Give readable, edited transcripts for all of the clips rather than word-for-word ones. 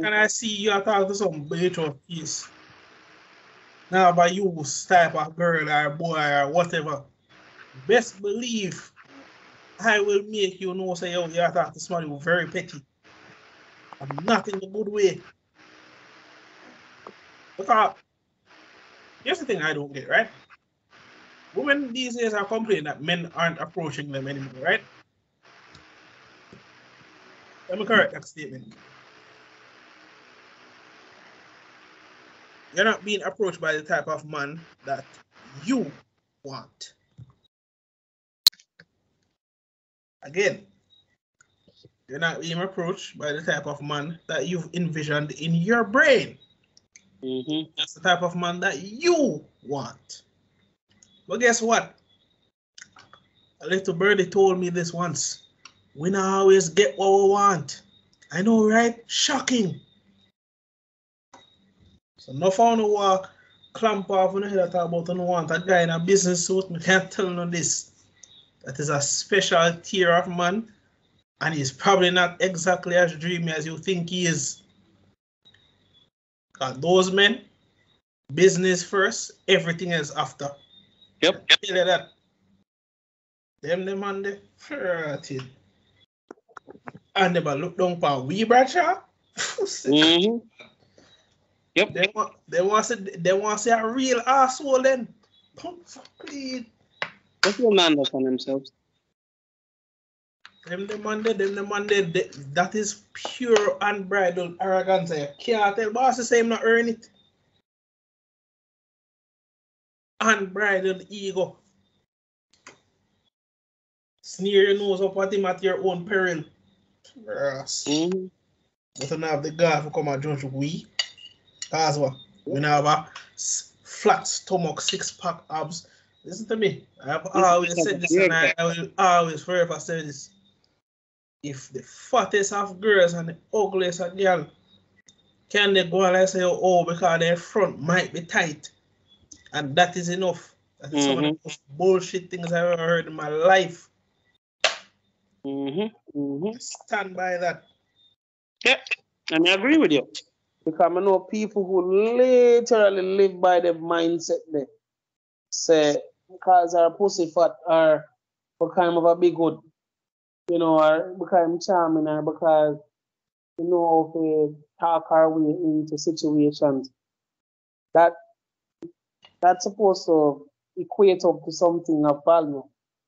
Can I see you are talking to some bitch or piece? Now by you type of girl or boy or whatever. Best believe I will make you know say yo, you are talking to somebody who very petty. And not in the good way. Because here's the thing I don't get, right? Women these days are complaining that men aren't approaching them anymore, right? Let me correct that statement. You're not being approached by the type of man that you want. Again, you're not being approached by the type of man that you've envisioned in your brain. That's the type of man that you want. But guess what? A little birdie told me this once. We not always get what we want. I know, right? Shocking. So no found who clamp off when I hear that about and want a guy in a business suit. I can't tell no this. That is a special tier of man. And he's probably not exactly as dreamy as you think he is. Because those men, business first, everything else after. Yep. Tell you that. Them on the and never look down for we Bradshaw. Yep. They want to see a real asshole then. Please. That's what man does on themselves. Them the man, that is pure unbridled arrogance. You can't tell boss to say him not earn it. Unbridled ego. Sneer your nose up at him at your own peril. But you don't have the guy who come and judge we. That's what. We now have a flat stomach, 6-pack abs. Listen to me. I have always said this and I will always forever say this. If the fattest of girls and the ugliest of girls can they go and say, oh, because their front might be tight. And that is enough. That is some of the most bullshit things I've ever heard in my life. Stand by that. Yeah, and I agree with you. Because I know people who literally live by the mindset there. Say, because our pussy fat are kind of a big good. You know, or because I'm charming, or because, you know, if we talk our way into situations, that's supposed to equate up to something of value,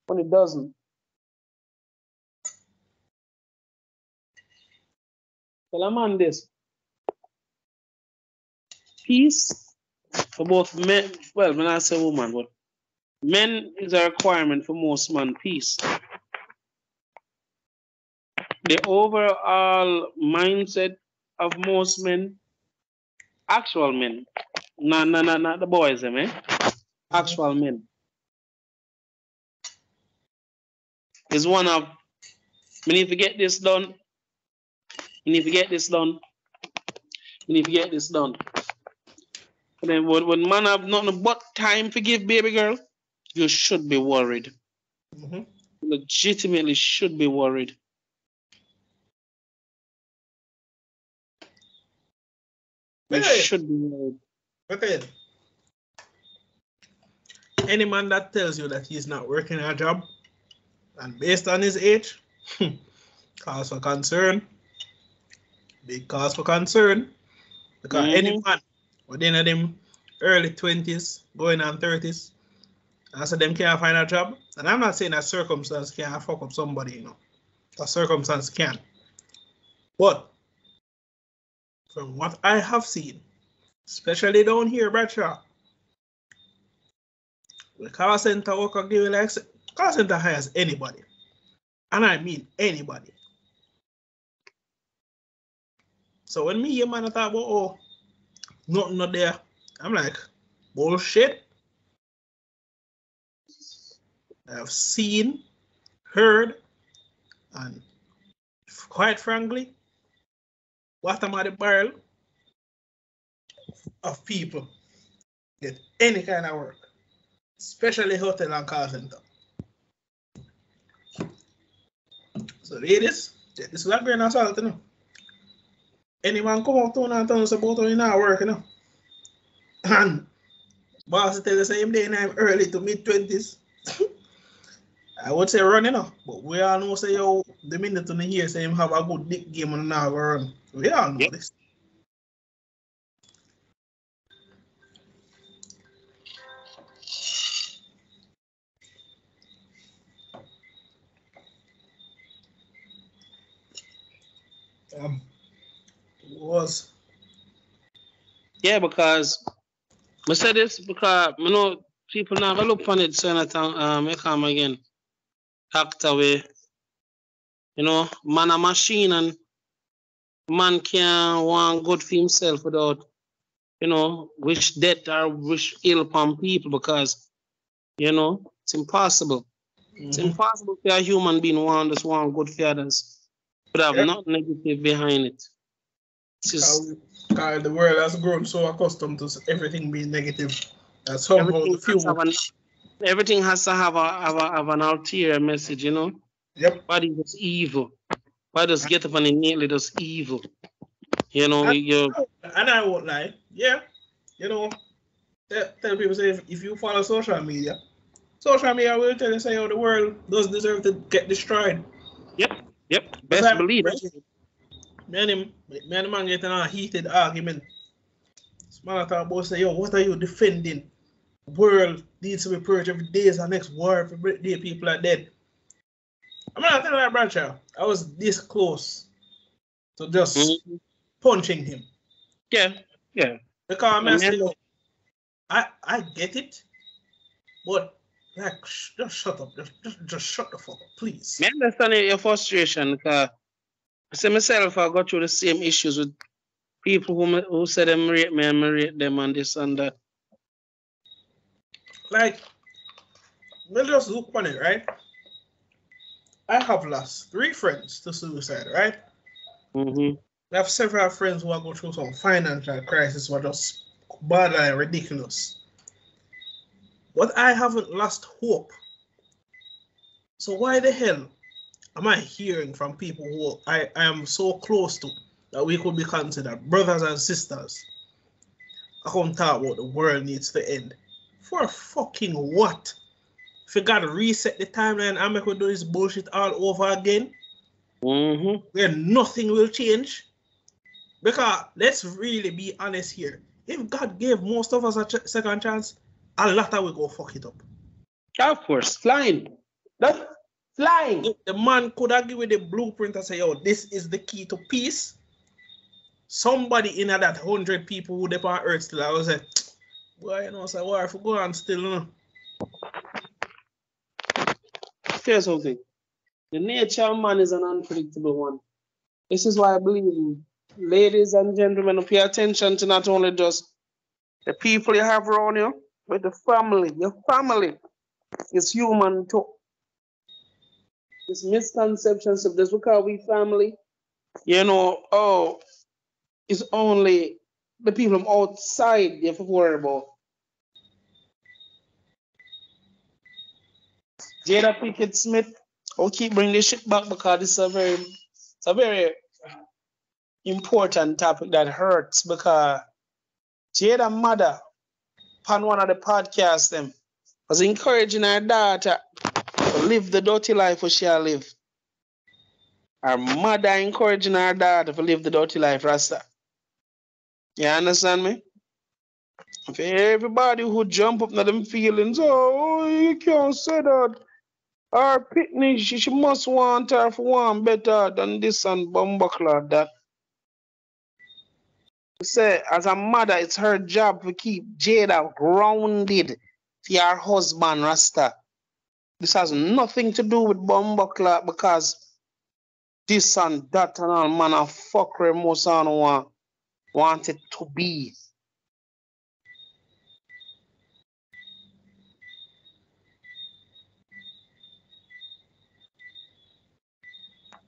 when it doesn't. Tell a man this. Peace for both men, well, when I say woman, but men is a requirement for most men, peace. The overall mindset of most men, actual men, not the boys, actual men, is one of, we need to get this done, you need to get this done, you need to get this done. And then when man have nothing but time to give baby girl, you should be worried. Legitimately should be worried. You should be worried. Okay. Any man that tells you that he's not working a job, and based on his age, cause for concern. Big cause for concern. Because any man within them early 20s, going on 30s, I said them can't find a job. And I'm not saying that circumstance can't fuck up somebody, you know. That circumstance can. But from what I have seen, especially down here, Bradshaw, the call center worker give you like call center hires anybody. And I mean anybody. So when me hear man talk about oh nothing not there, I'm like, bullshit. I've seen, heard, and quite frankly, bottom of the barrel of people get any kind of work, especially hotel and call center. So ladies, this is a grain of salt, you know. anyone come up to and tell us about how you not work, you know. And boss tell the same day I'm early to mid-20s. I would say run, you know. But we all know say yo, the minute on the year say him have a good dick game and now run. We all know this. Was. Yeah, because I said this because you know people now look on it saying that come again. Act away. You know, man a machine and man can't want good for himself without, you know, wish death or wish ill upon people because, you know, it's impossible. It's impossible for a human being want just want good for others. But have not negative behind it. It's just because the world has grown so accustomed to everything being negative. That's somehow the few. Everything has to have an ulterior message, you know? Yep. Body is evil. Why does get up and innately does evil? You know, and I won't lie. Yeah. You know, tell people say if you follow social media will tell you say how the world does deserve to get destroyed. Yep. Best believe it. Me and the man getting a heated argument. Man talk about say, yo, what are you defending? World needs to be purged every day is our next war. Every day people are dead. I'm not telling that brancher. I was this close to just punching him. Yeah. Because I get it, but like just shut up. Just shut the fuck up, please. I understand your frustration because I say myself I got through the same issues with people who said them rate me and me rate them and this and that. Like, we'll just look on it, right? I have lost 3 friends to suicide, right? I have several friends who are going through some financial crisis who are just borderline ridiculous. But I haven't lost hope. So why the hell am I hearing from people who I am so close to that we could be considered brothers and sisters? I come talk about the world needs to end. For fucking what? If you gotta reset the timeline and make we do this bullshit all over again, where nothing will change. Because let's really be honest here. If God gave most of us a second chance, a lot of we go fuck it up. Of course, flying. That's flying. If the man could have given the blueprint and say, yo, this is the key to peace, somebody in that 100 people who depart Earth still, I would say, boy, you know, say, why if we go on still, you know? Here's something. The nature of man is an unpredictable one. This is why I believe, ladies and gentlemen, pay attention to not only just the people you have around you, but the family. Your family is human too. This misconceptions of this, because we family, you know, it's only the people from outside you have to worry about. Jada Pickett Smith, I'll keep bringing this shit back because this is a very important topic that hurts because Jada mother on one of the podcasts them was encouraging her daughter to live the dirty life what she live. Her mother encouraging her daughter to live the dirty life, Rasta. You understand me? For everybody who jump up to them feelings, oh, you can't say that. Our picnic, she must want her for one better than this and bumbuckler that. Say, as a mother, it's her job to keep Jada grounded for her husband, Rasta. This has nothing to do with bumbuckler because this and that and all man of fuckery most want it to be.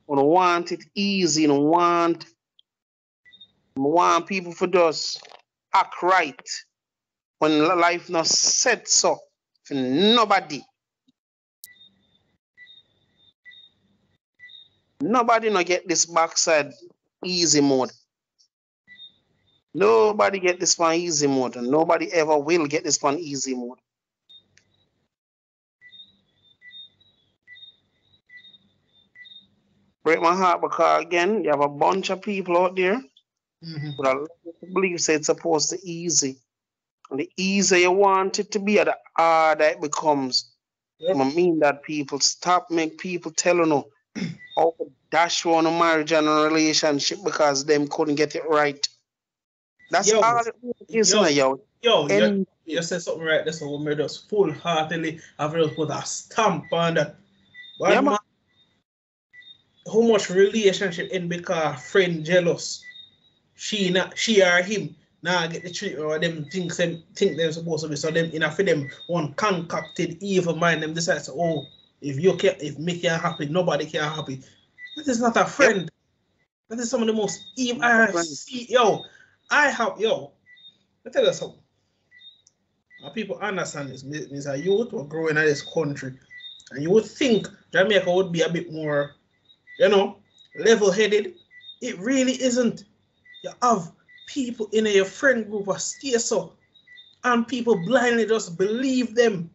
You don't want it easy, you don't want people for just act right when life not set so for nobody. Nobody not get this backside easy mode. Nobody get this on easy mode, and nobody ever will get this on easy mode. Break my heart because again, you have a bunch of people out there who believe say it's supposed to easy. And the easier you want it to be, the harder it becomes. Yep. I mean that people stop make people tell you how to dash on a marriage and a relationship because them couldn't get it right. That's all it is, yo. You said something right. That's what made us full-heartedly have to put a stamp on that. But yeah, man, how much relationship end because friend jealous? She or him now get the treatment or them think they're supposed to be. So them enough for them one concocted evil mind them decides, oh, if me can't happy, nobody can happy. That is not a friend. Yep. That is some of the most evil I see. Let me tell you something. People understand this. Means a youth were growing in this country. And you would think Jamaica would be a bit more, level-headed. It really isn't. You have people in your friend group who stay so. And people blindly just believe them.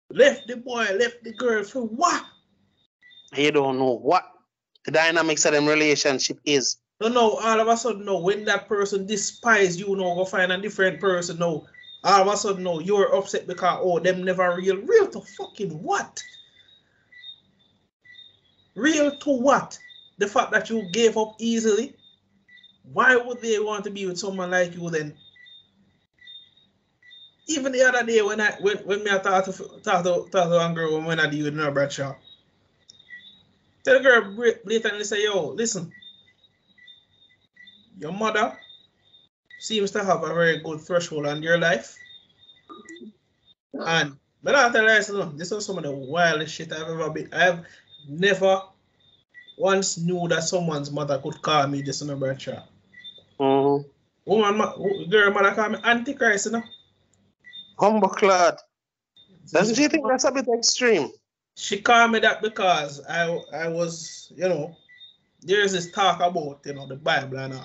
Left the boy, left the girl for what? You don't know what the dynamics of them relationship is. No, all of a sudden, no, when that person despise you, go find a different person, no. All of a sudden, no, you're upset because, them never real. Real to fucking what? Real to what? The fact that you gave up easily? Why would they want to be with someone like you then? Even the other day when I talk to one girl when I do with her Bradshaw, tell the girl blatantly say, yo, listen, your mother seems to have a very good threshold on your life. And but I tell her, this is some of the wildest shit I've ever been. I've never once knew that someone's mother could call me this in a Bradshaw. Girl mother call me Antichrist, Humble clad. Doesn't she think that's a bit extreme? She called me that because I was, there's this talk about, the Bible and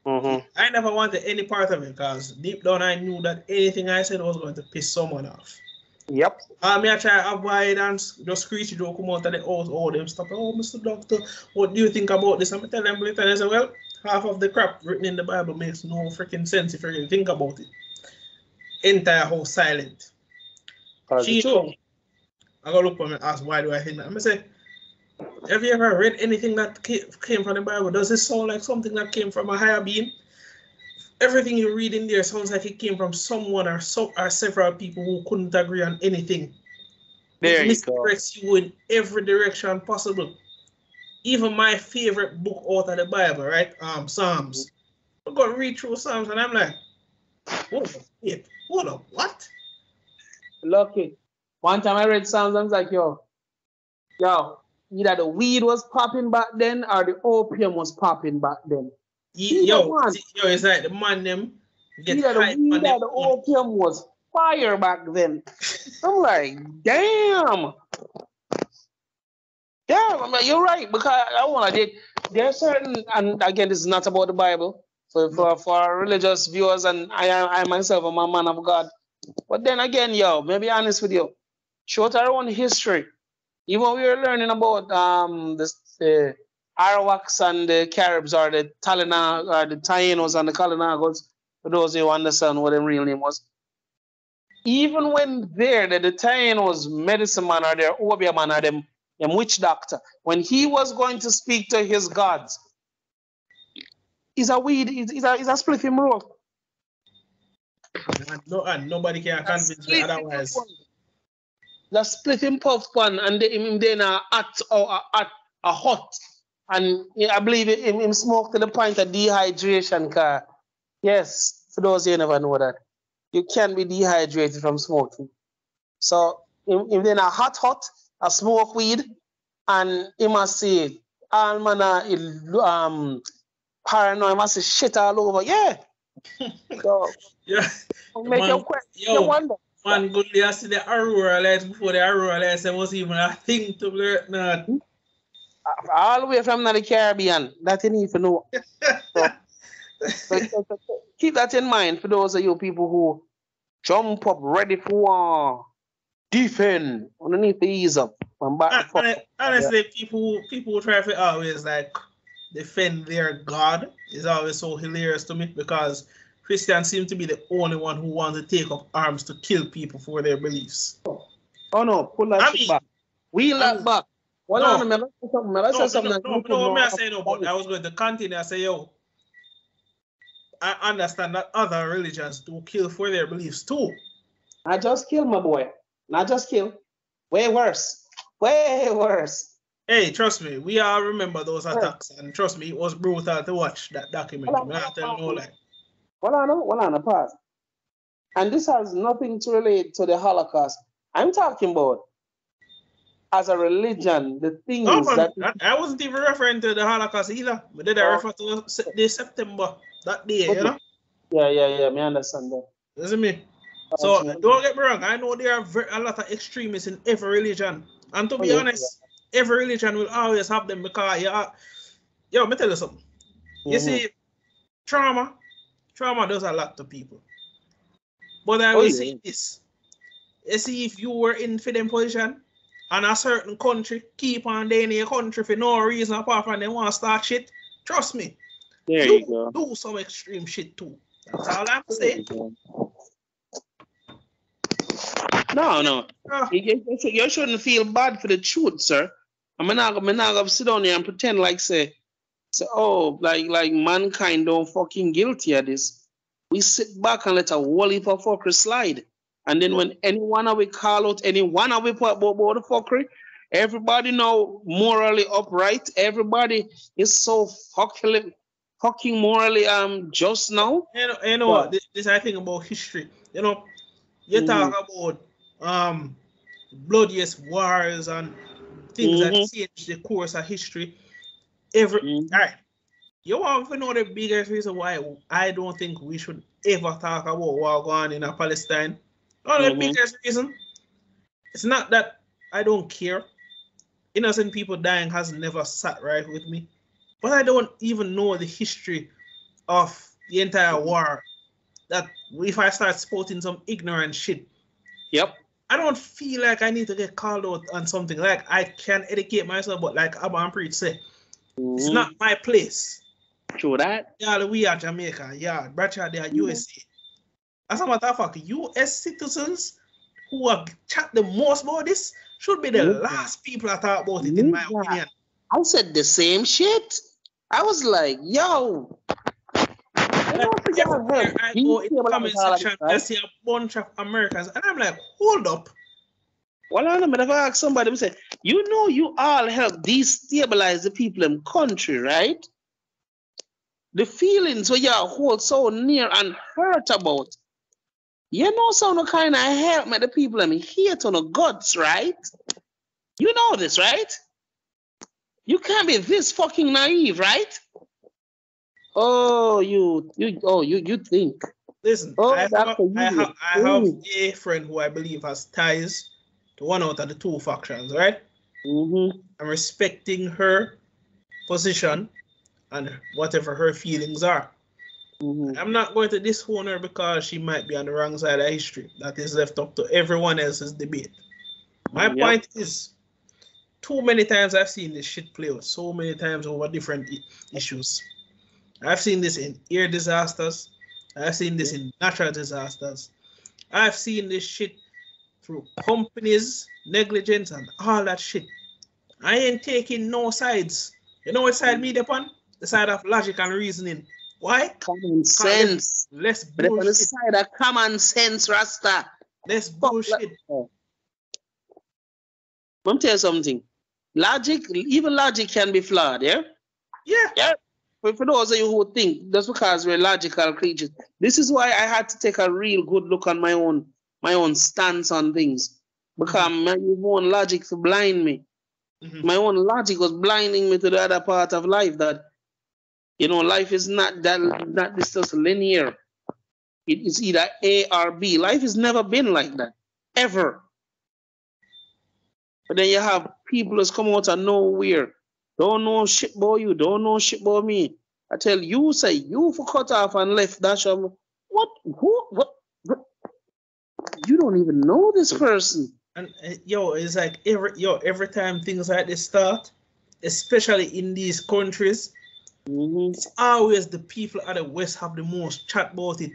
all. I never wanted any part of it because deep down I knew that anything I said was going to piss someone off. Yep. I try to avoid and just screech it come out of the house, all them stuff. Oh, Mr. Doctor, what do you think about this? I'm telling them, and I say, well, half of the crap written in the Bible makes no freaking sense if you really think about it. Entire house silent. I go look for me and ask, why do I think that? I'm going to say, have you ever read anything that came from the Bible? Does it sound like something that came from a higher being? Everything you read in there sounds like it came from someone or several people who couldn't agree on anything. There it misdirects you in every direction possible. Even my favorite book out of the Bible, right? Psalms. I'm going to read through Psalms and I'm like, hold up, what? Lucky. One time I read Psalms, I was like, yo, either the weed was popping back then or the opium was popping back then. It's like the man them get either the weed or the opium was fire back then. I'm like, damn. Yeah, you're right, because I want to. There are certain, and again, this is not about the Bible, for religious viewers, and I myself am a man of God. But then again, maybe honest with you, short our own history. Even we were learning about the Arawaks and the Caribs, or the Talina, or the Tainos and the Kalinagos, for those who understand what their real name was. Even when the Tainos medicine man or their Obia man or them witch doctor, when he was going to speak to his gods, he's a weed, he's a split him rope. And nobody can convince me otherwise. The split him puff pan and then a hot. And I believe him smoke to the point of dehydration. Car. Yes, for those who never know that. You can be dehydrated from smoking. So him then a hot, a smoke weed, and he must say, all manner paranoid, must say shit all over. Yeah. So, make you wonder. Man, good day, I see the Aurora lights before the Aurora lights. There was even a thing to learn that. All the way from the Caribbean. That you need to know. So, So keep that in mind for those of you people who jump up ready for war, defend, underneath the ease up. Honestly, people who try to always like defend their God is always so hilarious to me because Christians seem to be the only one who want to take up arms to kill people for their beliefs. Oh no, pull that shit back. Wheel that back. Well, no, I say something. No, what I say no, but I was going to continue. I say, yo, I understand that other religions do kill for their beliefs too. I just kill, my boy. Not just kill. Way worse. Way worse. Hey, trust me, we all remember those attacks, and trust me, it was brutal to watch that documentary. I'm not telling you no lie. Well, on a pause. And this has nothing to relate to the Holocaust. I'm talking about as a religion, the things I wasn't even referring to the Holocaust either. But did I refer to the September, that day, you know? Yeah, me understand that. Isn't me? So don't get me wrong, I know there are a lot of extremists in every religion. And to be honest, every religion will always have them because, let me tell you something. You see, trauma does a lot to people. But I will say this. You see, if you were in for them position, and a certain country keep on there in your country for no reason apart from they want to start shit, trust me, you go. Do some extreme shit too. That's all I'm saying. No. You shouldn't feel bad for the truth, sir. I'm not gonna sit down here and pretend like say like mankind don't fucking guilty of this. We sit back and let a whole heap of fuckery slide. And then when anyone of we call out anyone of we put about the fuckery, everybody now morally upright. Everybody is so fucking morally just now. You know what? This I think about history. You know, you talk about bloodiest wars and things that change the course of history. All right. You want to know the biggest reason why I don't think we should ever talk about war going on in Palestine? The biggest reason, it's not that I don't care. Innocent people dying has never sat right with me. But I don't even know the history of the entire war. That if I start spouting some ignorant shit, I don't feel like I need to get called out on something. Like I can educate myself, but like Abba and Preach say, it's not my place. True that. Yeah, we are Jamaica. Yeah, Bradshaw, they are USA. As a matter of fact, US citizens who have chat the most about this should be the last people that talk about it, in my opinion. I said the same shit. I was like, yo. I go in the comment section, I see a bunch of Americans, and I'm like, hold up. Well, I'm going to ask somebody who said, you know, you all help destabilize the people in the country, right? The feelings where you hold so near and hurt about. You know, some kind of help me the people in hate on the guts, right? You know this, right? You can't be this fucking naive, right? Oh, you think. Listen, I have a friend who I believe has ties to one out of the two factions, right? I'm respecting her position and whatever her feelings are. I'm not going to disown her because she might be on the wrong side of history. That is left up to everyone else's debate. My point is, too many times I've seen this shit play out, so many times over different issues. I've seen this in air disasters. I've seen this in natural disasters. I've seen this shit through companies, negligence, and all that shit. I ain't taking no sides. You know what side me upon? The side of logic and reasoning. Why? Common sense. Less bullshit. But on the side of common sense, Rasta. Less bullshit. Let me tell you something. Even logic can be flawed, yeah? Yeah. But for those of you who think that's because we're logical creatures, this is why I had to take a real good look on my own stance on things. Because my own logic to blind me. My own logic was blinding me to the other part of life that, you know, life is not this just linear. It is either A or B. Life has never been like that. Ever. But then you have people that's come out of nowhere. Don't know shit about you. Don't know shit about me. I tell you, say you for cut off and left that show. What? Who? What? You don't even know this person. And yo, it's like every time things like this start, especially in these countries, it's always the people at the West have the most chat about it.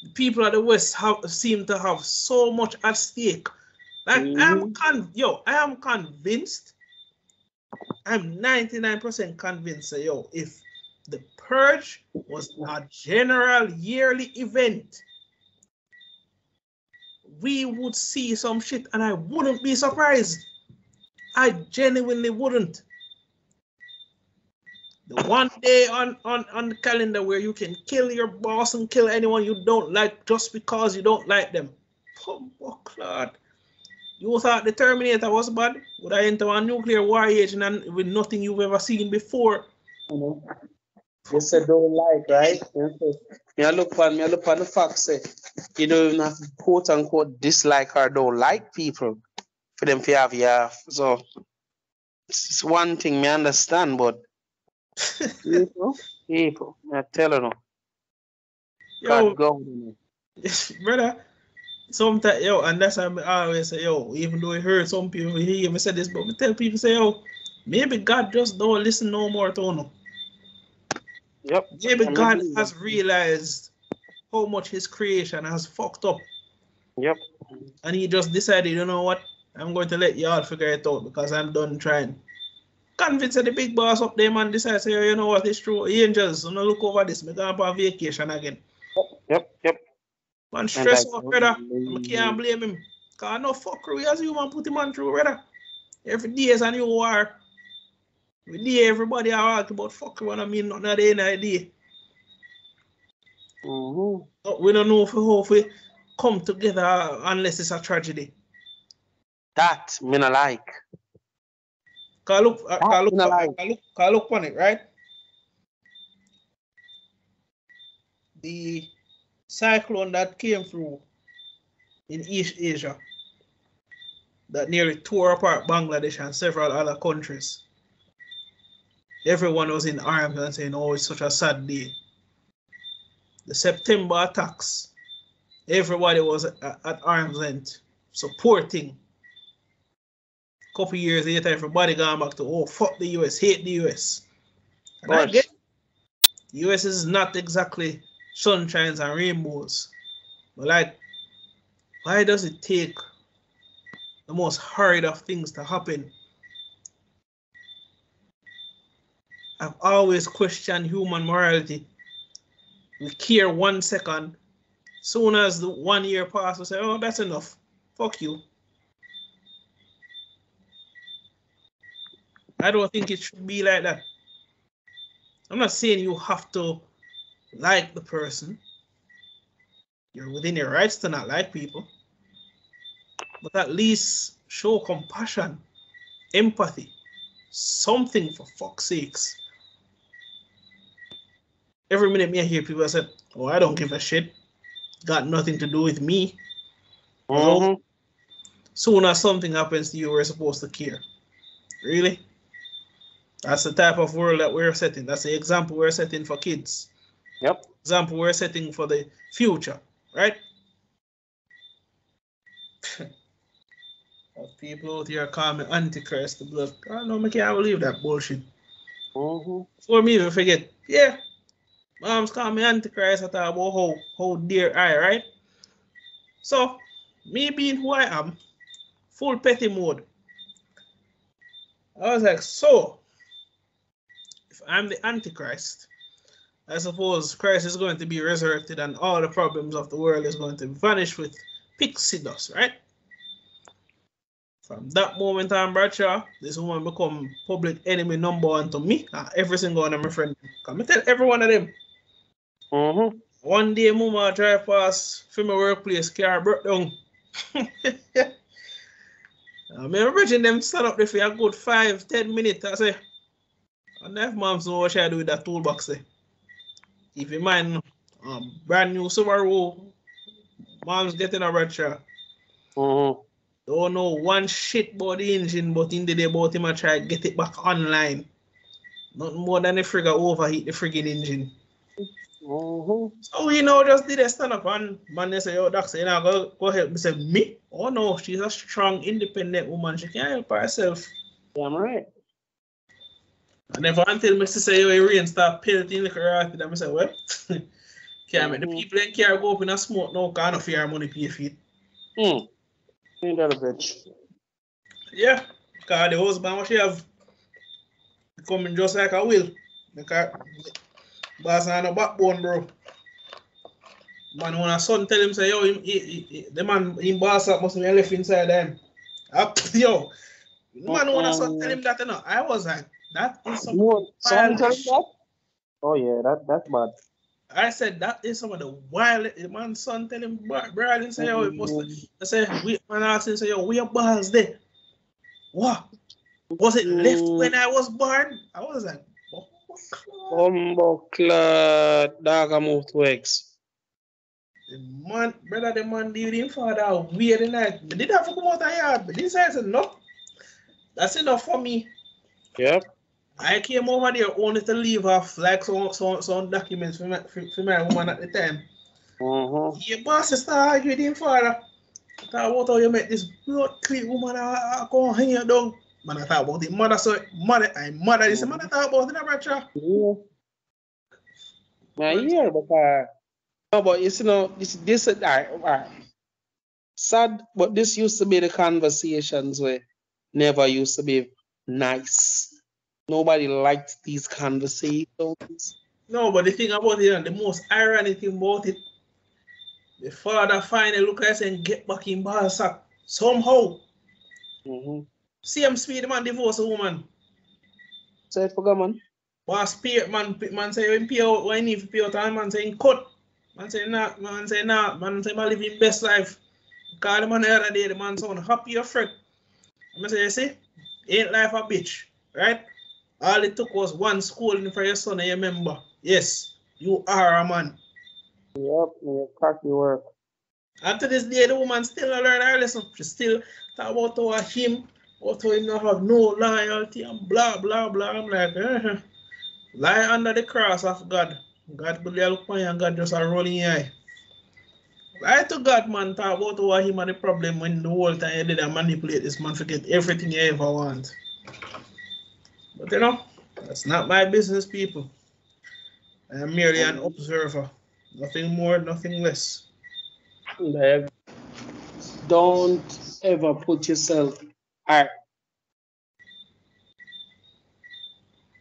The people at the West seem to have so much at stake. Like I am convinced. I'm 99% convinced that, if the purge was a general yearly event, we would see some shit, and I wouldn't be surprised. I genuinely wouldn't. The one day on the calendar where you can kill your boss and kill anyone you don't like just because you don't like them. Oh, Lord. You thought the Terminator was bad? Would I enter a nuclear war age and with nothing you've ever seen before? You said don't like, right? Me I look on the facts, say, you don't even have to quote unquote dislike or don't like people for them to have you. So it's one thing me understand, but people, I tell you, yo, go. brother. Sometimes, and that's how I always say, even though it hurts some people, he even said this, but we tell people, say, maybe God just don't listen no more to them. Yep. Maybe God has realized how much his creation has fucked up. Yep. And he just decided, you know what? I'm going to let y'all figure it out because I'm done trying. Convince the big boss up there, man, decides, say, you know what, it's true. Angels, I'm going to look over this. I'm going on vacation again. Yep. Man, stress out, brother. I can't blame him. Because no fuckery as you man put him on through, brother. Every day is a new war. Every day everybody are talking about fuckery when I mean nothing at the end of the day. We don't know if we come together unless it's a tragedy. That me not like. Cause look on it, right? The cyclone that came through in East Asia that nearly tore apart Bangladesh and several other countries. Everyone was in arms and saying, oh, it's such a sad day. The September attacks, everybody was at arm's length, supporting. A couple years later, everybody gone back to, oh, fuck the US, hate the US. And I get the US is not exactly sunshines and rainbows. But like, why does it take the most horrid of things to happen? I've always questioned human morality. We care 1 second. Soon as the 1 year passes, we say, oh, that's enough. Fuck you. I don't think it should be like that. I'm not saying you have to like the person. You're within your rights to not like people. But at least show compassion, empathy, something for fuck's sakes. Every minute me I hear people say, oh, I don't give a shit. Got nothing to do with me. Soon as something happens to you, we're supposed to care. Really? That's the type of world that we're setting. That's the example we're setting for kids. Yep. Example we're setting for the future, right? People out here call me Antichrist the blood. I know I can't believe that bullshit. For me to forget, yeah. Moms call me Antichrist. I thought about how dare I, right? So, me being who I am, full petty mode. I was like, so, if I'm the Antichrist, I suppose Christ is going to be resurrected and all the problems of the world is going to vanish with pixie dust, right? From that moment on, Bradshaw, this woman become public enemy number 1 to me and every single one of my friends. Come and tell every one of them. One day, Mama drive past from my workplace, car broke down. I remember them stand up there for a good 5-10 minutes. I say, and if moms know what I do with that toolbox there. If you mind, brand new Subaru, mom's getting a Bradshaw. Don't know one shit about the engine, but in the day about him I try to get it back online. Nothing more than the frigga overheat the friggin' engine. Mm-hmm. So we know just did a stand up and man they say, yo, doctor, you know, go help me. Say, me? Oh no, she's a strong, independent woman. She can help herself. Yeah, I'm right. And if until me say, yo, you rain start pelting the car, then I say, well, can't make the people in care go up in a smoke now, can't fear money pay for it. Ain't that a bitch? Yeah, because the husband what she have coming just like a will. Because boss on a backbone, bro. Man, when a son tell him, say, yo, the man in boss up must be left inside them. Yo, man, when a son tell him that, you know, I was like, that is some son tell him that? Oh yeah, that's bad. I said that is some of the wild. Man, son tell him, bro, I didn't say, yo, it must. I said, man, asked him, say, yo, where your balls there? What? Was it left when I was born? I was like, Dagamouth Wegs. the man, brother, the man did him father weird the night. But did have to come out of yard. But this says no. That's enough for me. Yep. I came over there only to leave off like some documents for my woman at the time. Your boss start arguing with him father. I thought about how you make this blood clean woman go hang you down. Man, I thought about the mother, so mother, this man I thought about it, brother. Yeah, but no, but you know, this sad, but this used to be the conversations where never used to be nice. Nobody liked these conversations. No, but the thing about it, and the most ironic thing about it, the father finally look at us and get back in ball sack somehow. Same speed, man divorce a woman. Say it for God, man. Was pay man say when pay out when he pay out and man say in cut. Man say nah, man say man living best life. Call the man the other day, the man sound happy or fret. I say, you see, ain't life a bitch, right? All it took was one schooling for your son and you remember. Yes, you are a man. Yep, you crack your work. And to this day, the woman still not learn her lesson. She still talk about how him not have no loyalty and blah, blah, blah. I'm like, lie under the cross of God. God believe look on you and God just a rolling your eye. Lie to God, man. Talk about how him had the problem when the whole time you did and manipulate this man, forget everything you ever want. But you know, that's not my business, people. I am merely an observer. Nothing more, nothing less. Don't ever put yourself. All right.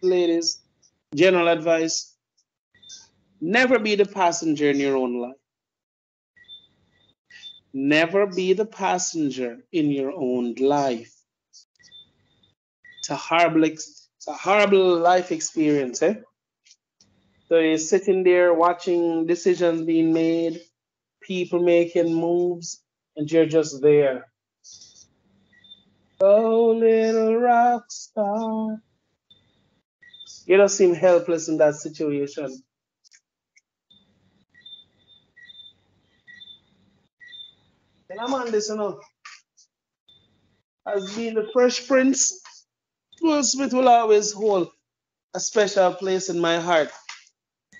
Ladies, general advice, never be the passenger in your own life. Never be the passenger in your own life. It's a horrible life experience, eh? So you're sitting there watching decisions being made, people making moves, and you're just there. Oh, little rock star. You don't seem helpless in that situation. And I'm on this, you know. As being the Fresh Prince, Will Smith will always hold a special place in my heart.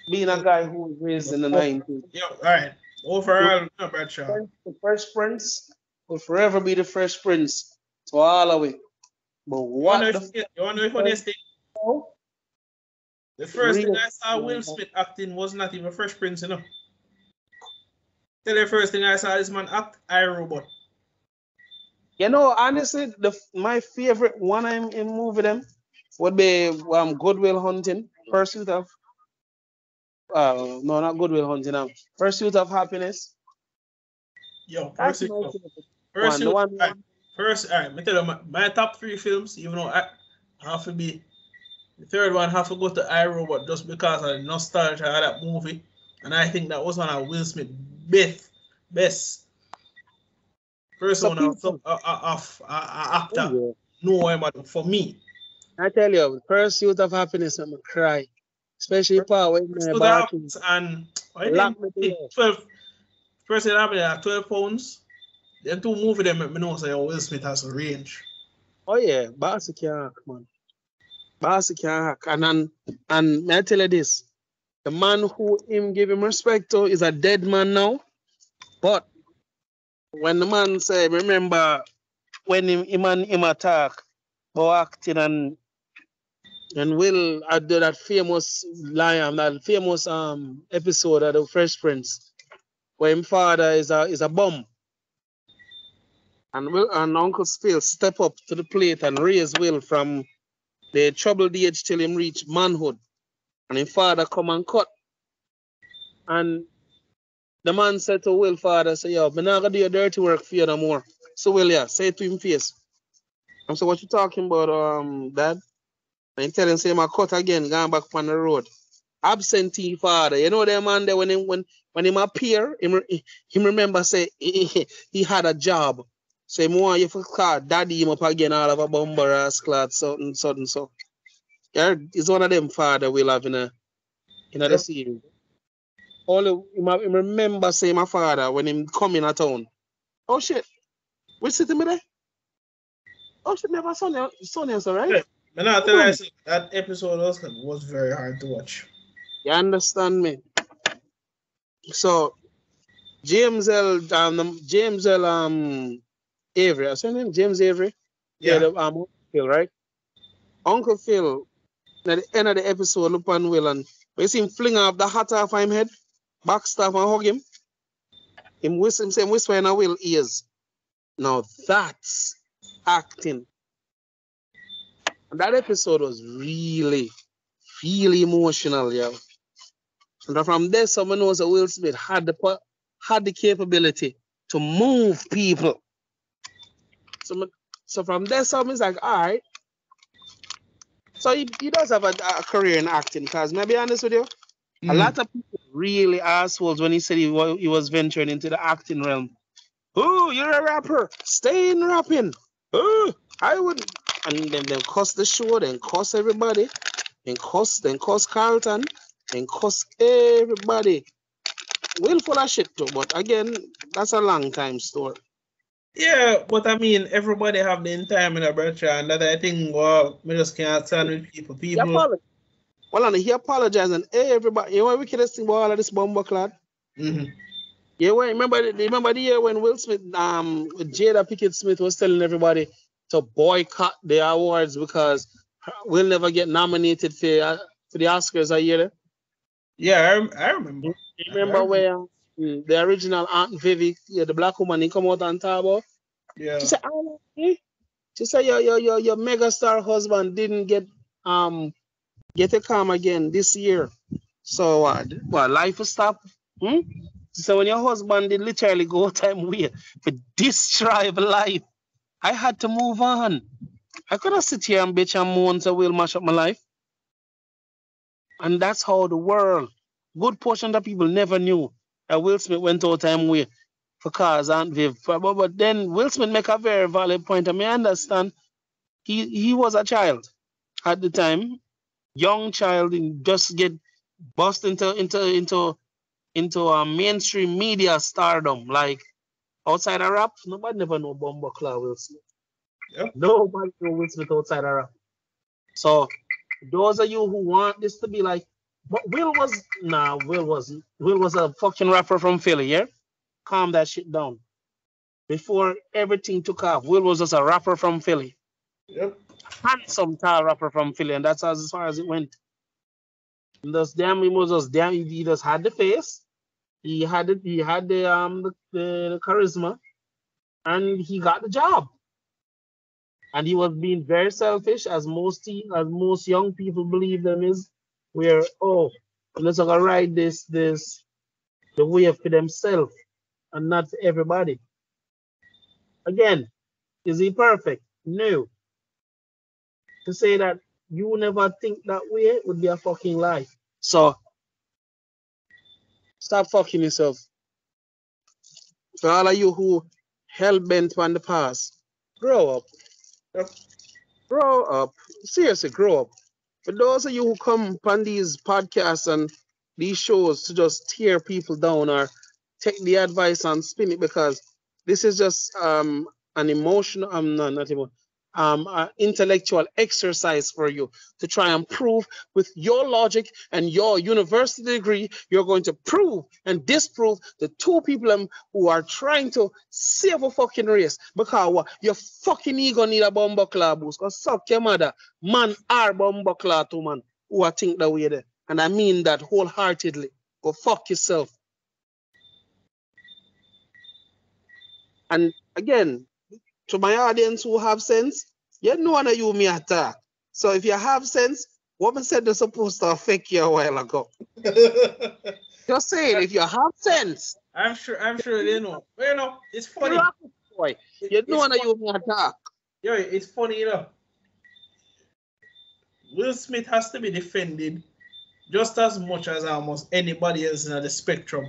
Being a guy who was raised in the 90s. Yeah, all right. Overall, Bradshaw. The Fresh Prince will forever be the Fresh Prince to all of it. But what you want to know the funniest thing? The first thing I saw Will Smith acting was not even Fresh Prince, you know. Tell you the first thing I saw this man act, iRobot. You know, honestly, my favorite one in movie them would be Good Will Hunting, Pursuit of no, not Good Will Hunting, Pursuit of Happiness. Yo, Pursuit. First, all right, me tell you, my top 3 films, even though I have to be, the third one have to go to iRobot just because of the nostalgia of that movie. And I think that was one of Will Smith's best. First one of actor. No, but for me. I tell you, Pursuit of Happiness, I'm going to cry. Especially Paul when you're barking. And 12, Pursuit of Happiness, 12 pounds. Them 2 movies them make me know say Will Smith has a range. Oh yeah, Bossy can act, man. Boss can't hack. And may I tell you this, the man who him give him respect to is a dead man now. But when the man say, remember when him attack about acting and Will do that famous line, that famous episode of the Fresh Prince, where his father is a bum. And Uncle Phil step up to the plate and raise Will from the troubled age till him reach manhood. And his father come and cut. And the man said to Will father, say, yo, I'm not gonna do your dirty work for you no more. So Will, yeah, say it to him face. I'm so what you talking about, Dad? And he tell him, say, I cut again, going back on the road. Absentee father. You know that man there when him appear, him remember say he had a job. So him want you for call daddy him up again all of a bumper ass clot, something. So yeah, it's one of them father we'll have in the series. All him remember say my father when him come in a town. Oh shit. Which city me there? Oh shit, never Sonia, right? Yeah. Man, I tell you, that episode was very hard to watch. You understand me? So James L. Avery, I said name James Avery. Yeah. Uncle Phil, right? Uncle Phil, at the end of the episode, look on Will and we see him fling off the hat off him head, backstab and hug him. Him whisper in a Will ears. Now that's acting. And that episode was really, really emotional, yo. And from there, someone knows that Will Smith had the capability to move people. So from there, someone's like, all right. So he does have a career in acting, because, may I be honest with you? A lot of people really assholes when he said he was venturing into the acting realm. Oh, you're a rapper. Stay in rapping. Oh, I wouldn't. And then cuss the show, then cuss everybody, then cuss Carlton, then cuss everybody. Will full of shit too, but again, that's a long time story. Yeah, but I mean, everybody have the time in a brother, and that I think, well, we just can't stand with people. He apologized, and everybody, you know what we can see about all of this bumble clad? Yeah, remember the year when Will Smith, Jada Pinkett Smith was telling everybody to boycott the awards because we'll never get nominated for the Oscars a year? Yeah, I remember. You remember where the original Aunt Vivi, the black woman, he come out on talk about? Yeah. She said, your megastar husband didn't get a calm again this year. So what life will stop? So when your husband did literally go time way for destroy life, I had to move on. I could have sit here and bitch and moan so we'll mash up my life. And that's how the world, good portion of people never knew that Will Smith went out time way for cars and Viv. But then Will Smith make a very valid point. I mean, I understand he was a child at the time, young child, and just get bust into mainstream media stardom. Like outside of rap, nobody never know Bumbleclaw Will Smith. Yep. Nobody know Will Smith outside of rap. So those of you who want this to be like, but Will was a fucking rapper from Philly, yeah? Calm that shit down. Before everything took off, Will was just a rapper from Philly. Yep. Handsome tall rapper from Philly, and that's as far as it went. And he just had the face, he had the charisma, and he got the job. And he was being very selfish, as most young people believe them is, where let's go ride this the wave for themselves and not for everybody. Again, is he perfect? No. To say that you never think that way would be a fucking lie. So stop fucking yourself. For all of you who hell bent on the past, grow up. Grow up. Seriously, grow up. For those of you who come on these podcasts and these shows to just tear people down or take the advice and spin it, because this is just an emotional, intellectual exercise for you to try and prove with your logic and your university degree, you're going to prove and disprove the two people who are trying to save a fucking race. Because what? Your fucking ego need a bomb buckler boost. Because suck your mother, man are bomb buckler too, man, who I think that way there. And I mean that wholeheartedly. Go fuck yourself. And again, to my audience who have sense, you know that you me attack. So if you have sense, what I said they're supposed to affect you a while ago. Just saying, if you have sense. I'm sure they know. But you know, it's funny. Boy, you know that you me attack. Yo, it's funny, you know. Will Smith has to be defended just as much as almost anybody else in the spectrum.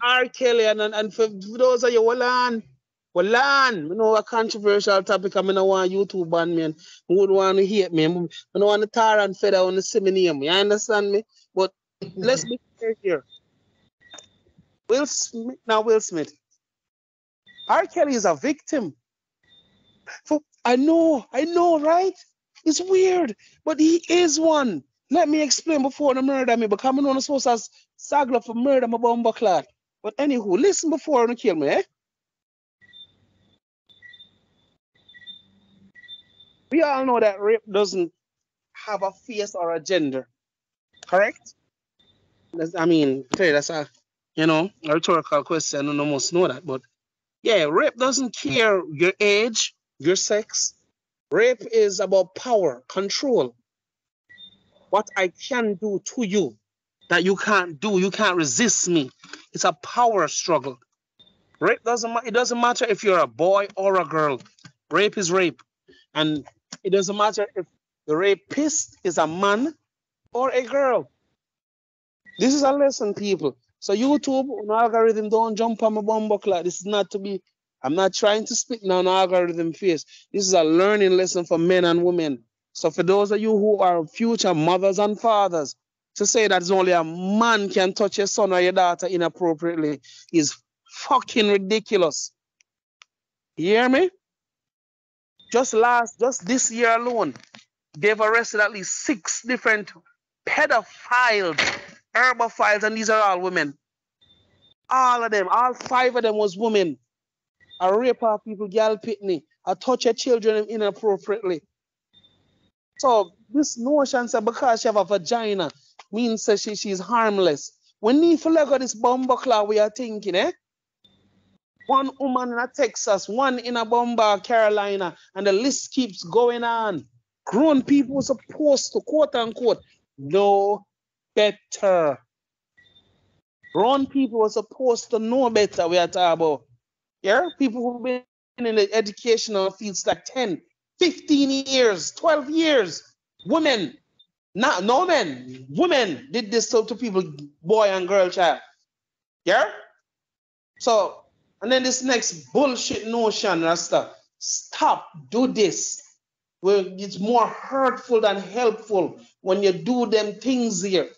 R. Kelly, and for those of you who learn, you know, a controversial topic. I mean, I want YouTube ban me and who would want to hate me. I don't want to tar and feather on the same name. You understand me? But let's be clear here. Will Smith. R. Kelly is a victim. I know, right? It's weird, but he is one. Let me explain before the murder me, because I'm not supposed to sagla for murder my bomber clad. But anywho, listen before you kill me, eh? We all know that rape doesn't have a face or a gender, correct? I mean, that's a, you know, a rhetorical question. I don't must know that, but yeah, rape doesn't care your age, your sex. Rape is about power, control. What I can do to you that you can't do, you can't resist me. It's a power struggle. Rape it doesn't matter if you're a boy or a girl. Rape is rape. And it doesn't matter if the rapist is a man or a girl. This is a lesson, people. So YouTube, an algorithm, don't jump on my bumbo clock. This is not to be, I'm not trying to spit on algorithm face. This is a learning lesson for men and women. So for those of you who are future mothers and fathers, to say that only a man can touch your son or your daughter inappropriately is fucking ridiculous. You hear me? Just this year alone, they've arrested at least 6 different pedophiles, herbophiles, and these are all women. All of them, all 5 of them was women. A rape of people, girl pitney, a touch your children inappropriately. So this notion that because she have a vagina means that she's harmless. We need to let go this bumbuckler we are thinking, eh? One woman in Texas, one in a Bomba, Carolina, and the list keeps going on. Grown people are supposed to, quote unquote, know better. Grown people are supposed to know better, we are talking about. Yeah? People who've been in the educational fields like 10, 15 years, 12 years. Women, no men, women did this to people, boy and girl child. Yeah? So, and then this next bullshit notion, Rasta, stop, do this. Well, it's more hurtful than helpful when you do them things here.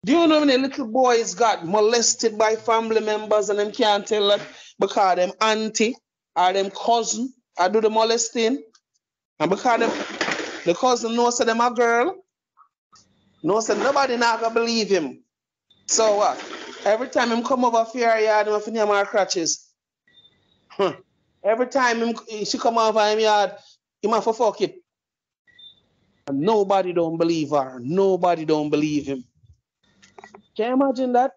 Do you know how many little boys got molested by family members and them can't tell that because them auntie or them cousin or do the molesting? And because the cousin knows that them a girl, knows that nobody not gonna believe him. So what? Every time him come over for your yard, him have to name her crutches. Every time she come over him yard, him have to fuck it. And nobody don't believe her. Nobody don't believe him. Can you imagine that?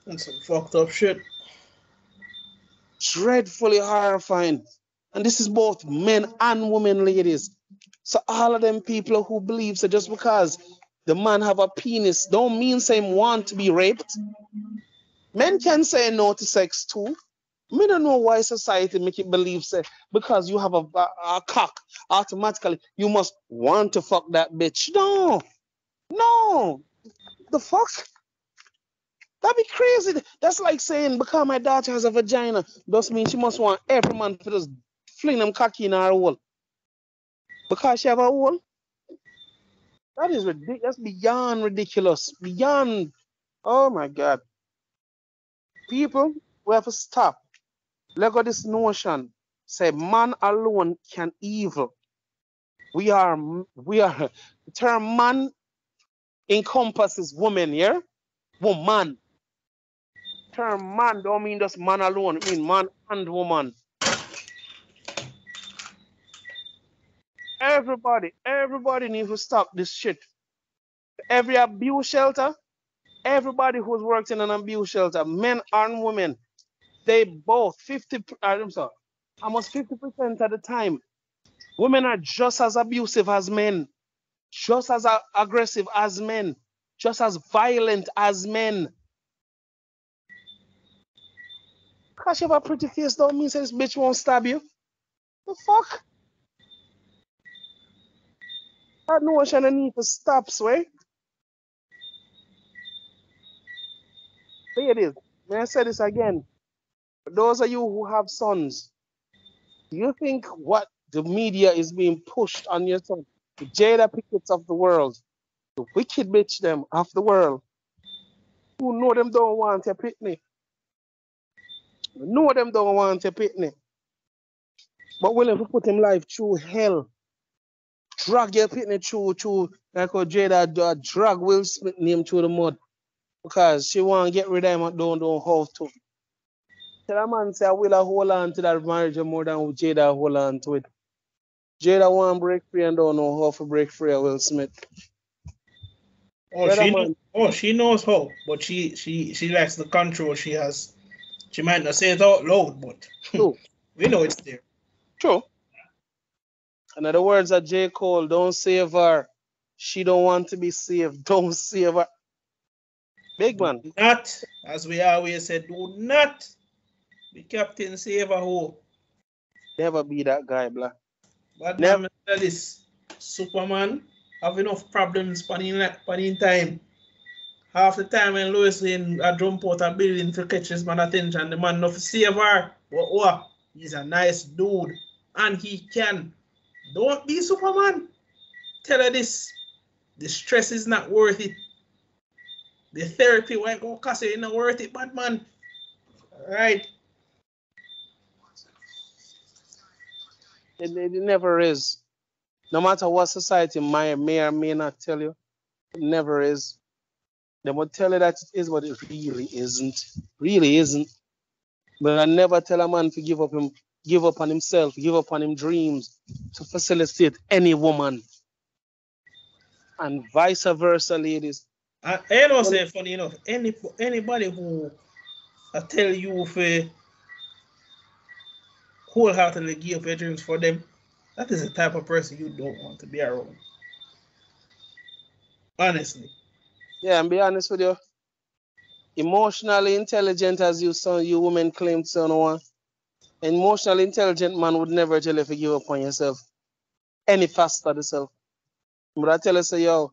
That's some fucked up shit. Dreadfully horrifying. And this is both men and women, ladies. So all of them people who believe that just because the man have a penis don't mean him want to be raped. Men can say no to sex too. I don't know why society make it believe say because you have a cock, automatically you must want to fuck that bitch. No. The fuck? That'd be crazy. That's like saying because my daughter has a vagina, does mean she must want every man to just fling them cocky in her hole. Because she have a hole? That is ridiculous. That's beyond ridiculous. Beyond. Oh my God. People, we have to stop. Let go this notion say man alone can evil. We are the term man encompasses woman, yeah? Woman. Term man don't mean just man alone, it mean man and woman. Everybody needs to stop this shit. Every abuse shelter, everybody who's worked in an abuse shelter, men and women, they both almost 50% of the time, women are just as abusive as men, just as aggressive as men, just as violent as men. Because you have a pretty face don't mean this bitch won't stab you. The fuck? That notion I need to stop, sway. Ladies, may I say this again? For those of you who have sons, do you think what the media is being pushed on your son, the Jada Pickett's of the world, the wicked bitch them of the world, who know them don't want your pitney, know them don't want your pitney, but willing to put him life through hell, drag your pitney through like how Jada drag Will Smith name through the mud because she want to get rid of him and don't have to. Tell a man say I will hold on to that marriage more than Jada hold on to it. Jada want to break free and don't know how to break free of Will Smith. She knows how, but she likes the control she has. She might not say it out loud, but we know it's there. True. In other words, of J. Cole, don't save her. She don't want to be saved. Don't save her. Big man. Not, as we always said, do not be Captain Save a Ho. Never be that guy, black. But never tell this. Superman have enough problems in time. Half the time when Lois Lane a jump out a building to catch his man attention, the man enough to save her. But he's a nice dude. And he can. Don't be Superman. Tell her this. The stress is not worth it. The therapy won't go cost you, it's not worth it, Batman. Alright. It never is. No matter what society may or may not tell you, it never is. They will tell you that it is, but it really isn't. Really isn't. But I never tell a man to give up on himself, give up on his dreams to facilitate any woman. And vice versa, ladies. I don't say funny enough. Anybody who tell you for wholeheartedly give up your dreams for them, that is the type of person you don't want to be around. Honestly. Yeah, and be honest with you. Emotionally intelligent as you women claim to know one. An emotionally intelligent man would never tell you to give up on yourself any faster yourself. But I tell you, say, yo,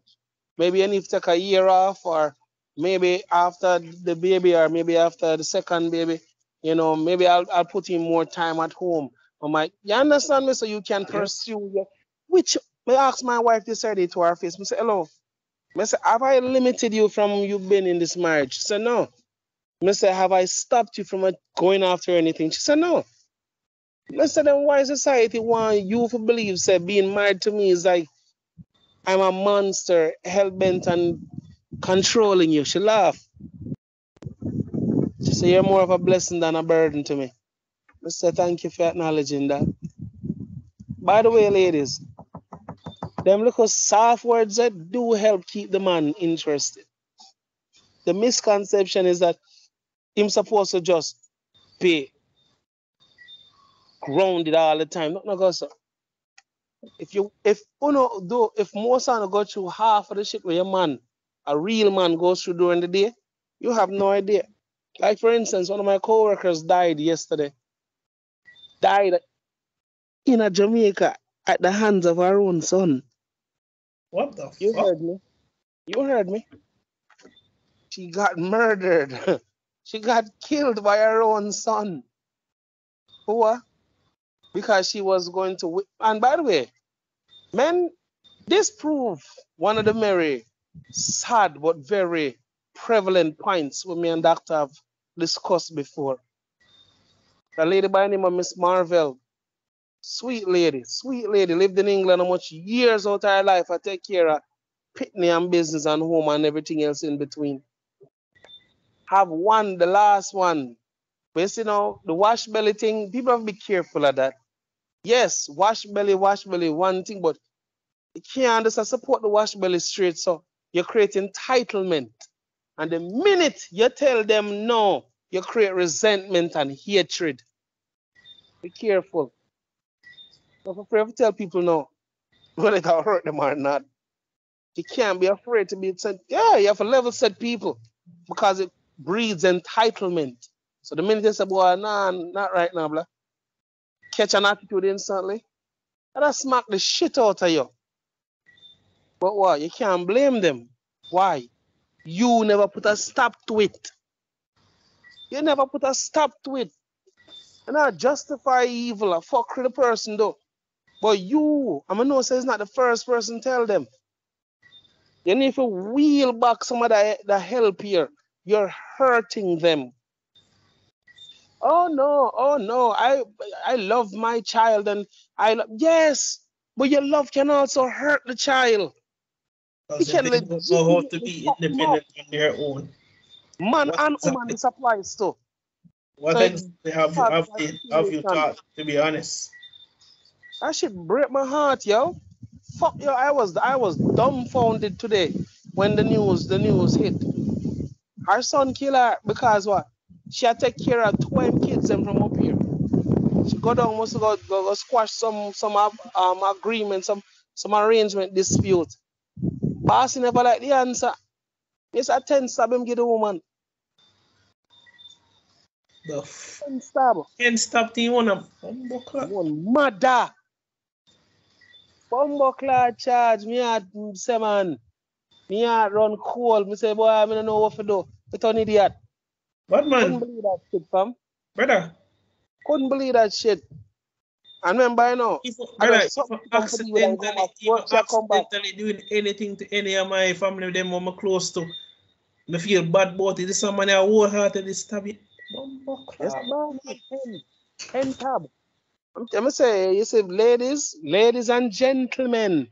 maybe you need to take a year off, or maybe after the baby, or maybe after the second baby, maybe I'll put in more time at home. You understand me? So you can pursue which I asked my wife this Saturday to her face. I say, hello. I say, have I limited you from you being in this marriage? She said, no. I say, have I stopped you from going after anything? She said, no. I said, then why society want you to believe, say, being married to me is like I'm a monster, hell-bent and controlling you? She laughed. She said, you're more of a blessing than a burden to me. I said, thank you for acknowledging that. By the way, ladies, them little soft words that do help keep the man interested. The misconception is that him supposed to just be grounded all the time. Not go so. If most of go through half of the shit with your man, a real man goes through during the day, you have no idea. Like for instance, one of my coworkers died yesterday. Died in a Jamaica at the hands of her own son. What the You fuck? heard me. You heard me. She got murdered. She got killed by her own son. Who? Because she was going to... And by the way, men, this proves one of the very sad but very prevalent points what me and Doctor have discussed before. A lady by the name of Miss Marvel Sweet lady, lived in England how much years out of her life. I take care of pitney and business and home and everything else in between. Have one, the last one. But you know, the wash belly thing, people have to be careful of that. Yes, wash belly, one thing, but you can't understand support the wash belly straight. So you create entitlement. And the minute you tell them no, you create resentment and hatred. Be careful. Don't be afraid to tell people no, whether it will hurt them or not. You can't be afraid to be said. Yeah, you have to level set people because it breeds entitlement. So the minute they say, boy, nah, not right now, blah, catch an attitude instantly, and I smack the shit out of you. But what? You can't blame them. Why? You never put a stop to it. You never put a stop to it. And I justify evil. I fuck with the person though. But you, I'm gonna say it's not the first person tell them. You need to wheel back some of that help here. You're hurting them. Oh no. I love my child and yes, but your love can also hurt the child. Because they don't know how to be independent on their own. Man and woman, this applies to. What exactly have you taught, to be honest? That shit break my heart, yo. Fuck yo, I was dumbfounded today when the news hit. Her son kill her because what? She had to take care of 12 kids them from up here. She go down, must go squash some agreement, some arrangement dispute. Boss never like the answer. Yes, I 10 stab him give the woman. The 10 stab. 10 stab the one mother. Bumbo charge me at say man. Me at run cold. Me say boy, I don't know what to do. It's an idiot. What man? Couldn't believe that shit, fam. Brother. Couldn't believe that shit. And remember, you know, if accidentally doing anything to any of my family, them I'm close to, I feel bad about it. This is somebody I wholeheartedly stab it. Yes, man. 10 tab. I'm gonna say, you say, ladies and gentlemen,